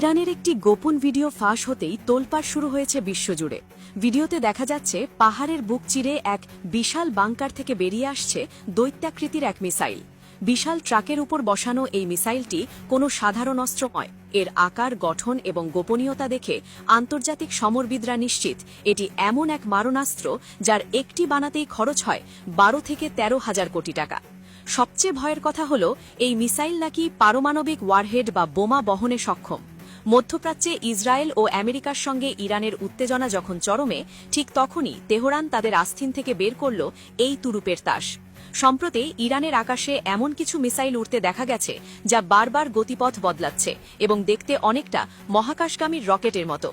ইরানের একটি গোপন ভিডিও ফাঁস হতেই তোলপাড় শুরু হয়েছে বিশ্বজুড়ে। ভিডিওতে দেখা যাচ্ছে পাহাড়ের বুক চিরে এক বিশাল বাংকার থেকে বেরিয়ে আসছে দৈত্যাকৃতির এক মিসাইল। বিশাল ট্রাকের উপর বসানো এই মিসাইলটি কোনো সাধারণ অস্ত্র নয়। এর আকার, গঠন এবং গোপনীয়তা দেখে আন্তর্জাতিক সমরবিদরা নিশ্চিত এটি এমন এক মারণাস্ত্র যার একটি বানাতেই খরচ হয় 12 থেকে 13,000 কোটি টাকা। সবচেয়ে ভয়ের কথা হল এই মিসাইল নাকি পারমাণবিক ওয়ারহেড বা বোমা বহনে সক্ষম। মধ্যপ্রাচ্যে ইসরায়েল ও আমেরিকার সঙ্গে ইরানের উত্তেজনা যখন চরমে, ঠিক তখনই তেহরান তাদের আস্থিন থেকে বের করল এই তুরুপের তাস। সম্প্রতি ইরানের আকাশে এমন কিছু মিসাইল উড়তে দেখা গেছে যা বারবার গতিপথ বদলাচ্ছে এবং দেখতে অনেকটা মহাকাশগামীর রকেটের মতো।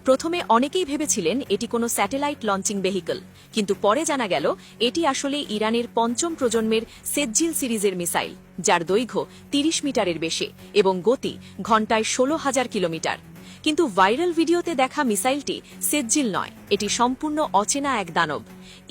প্রথমে অনেকেই ভেবেছিলেন এটি কোনো স্যাটেলাইট লঞ্চিং ভেহিকল, কিন্তু পরে জানা গেল এটি আসলে ইরানের পঞ্চম প্রজন্মের সেজ্জিল সিরিজের মিসাইল, যার দৈর্ঘ্য 30 মিটারের বেশি এবং গতি ঘণ্টায় 16,000 কিলোমিটার। কিন্তু ভাইরাল ভিডিওতে দেখা মিসাইলটি সেজ্জিল নয়, এটি সম্পূর্ণ অচেনা এক দানব।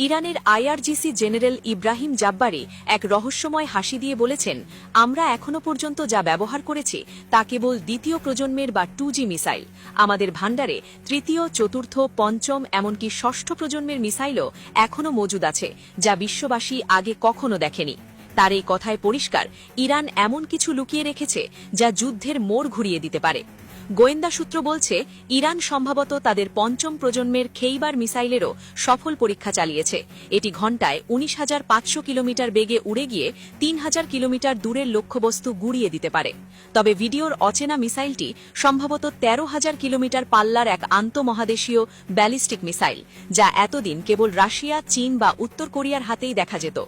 ইরানের আইআরজিসি জেনারেল ইব্রাহিম জাব্বারি এক রহস্যময় হাসি দিয়ে বলেছেন, আমরা এখনো পর্যন্ত যা ব্যবহার করেছি তা কেবল দ্বিতীয় প্রজন্মের বা 2G মিসাইল। আমাদের ভাণ্ডারে তৃতীয়, চতুর্থ, পঞ্চম এমনকি ষষ্ঠ প্রজন্মের মিসাইলও এখনো মজুদ আছে, যা বিশ্ববাসী আগে কখনো দেখেনি। তার এই কথায় পরিষ্কার, ইরান এমন কিছু লুকিয়ে রেখেছে যা যুদ্ধের মোড় ঘুরিয়ে দিতে পারে। গোয়েন্দা সূত্র বলছে, ইরান সম্ভবত তাদের পঞ্চম প্রজন্মের খেইবার মিসাইলেরও সফল পরীক্ষা চালিয়েছে। এটি ঘণ্টায় 19,500 কিলোমিটার বেগে উড়ে গিয়ে 3,000 কিলোমিটার দূরের লক্ষ্যবস্তু গুড়িয়ে দিতে পারে। তবে ভিডিওর অচেনা মিসাইলটি সম্ভবত 13,000 কিলোমিটার পাল্লার এক আন্তঃমহাদেশীয় ব্যালিস্টিক মিসাইল, যা এতদিন কেবল রাশিয়া, চীন বা উত্তর কোরিয়ার হাতেই দেখা যেত।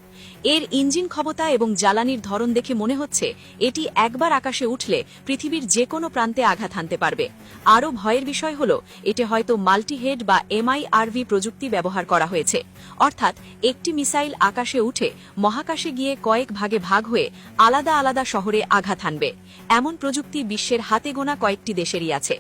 এর ইঞ্জিন ক্ষমতা এবং জ্বালানির ধরন দেখে মনে হচ্ছে এটি একবার আকাশে উঠলে পৃথিবীর যে কোনো প্রান্তে আঘাত হানতে পারবে। আরও ভয়ের বিষয় হল এটি হয়তো মাল্টিহেড বা MIRV প্রযুক্তি ব্যবহার করা হয়েছে, অর্থাৎ একটি মিসাইল আকাশে উঠে মহাকাশে গিয়ে কয়েক ভাগে ভাগ হয়ে আলাদা আলাদা শহরে আঘাত হানবে। এমন প্রযুক্তি বিশ্বের হাতে গোনা কয়েকটি দেশেরই আছে।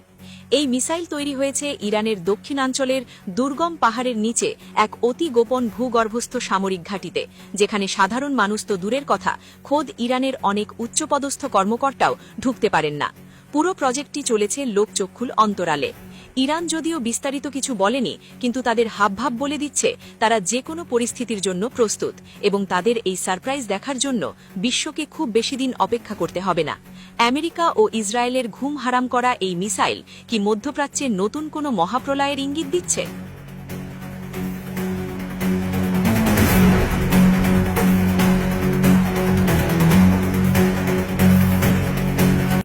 এই মিসাইল তৈরি হয়েছে ইরানের দক্ষিণাঞ্চলের দুর্গম পাহাড়ের নিচে এক অতি গোপন ভূগর্ভস্থ সামরিক ঘাঁটিতে, যেখানে সাধারণ মানুষ তো দূরের কথা, খোদ ইরানের অনেক উচ্চপদস্থ কর্মকর্তাও ঢুকতে পারেন না। পুরো প্রজেক্টটি চলেছে লোকচক্ষুর অন্তরালে। ইরান যদিও বিস্তারিত কিছু বলেনি, কিন্তু তাদের হাবভাব বলে দিচ্ছে তারা যে কোনো পরিস্থিতির জন্য প্রস্তুত এবং তাদের এই সারপ্রাইজ দেখার জন্য বিশ্বকে খুব বেশি দিন অপেক্ষা করতে হবে না। আমেরিকা ও ইসরায়েলের ঘুম হারাম করা এই মিসাইল কি মধ্যপ্রাচ্যে নতুন কোনো মহাপ্রলয়ের ইঙ্গিত দিচ্ছে?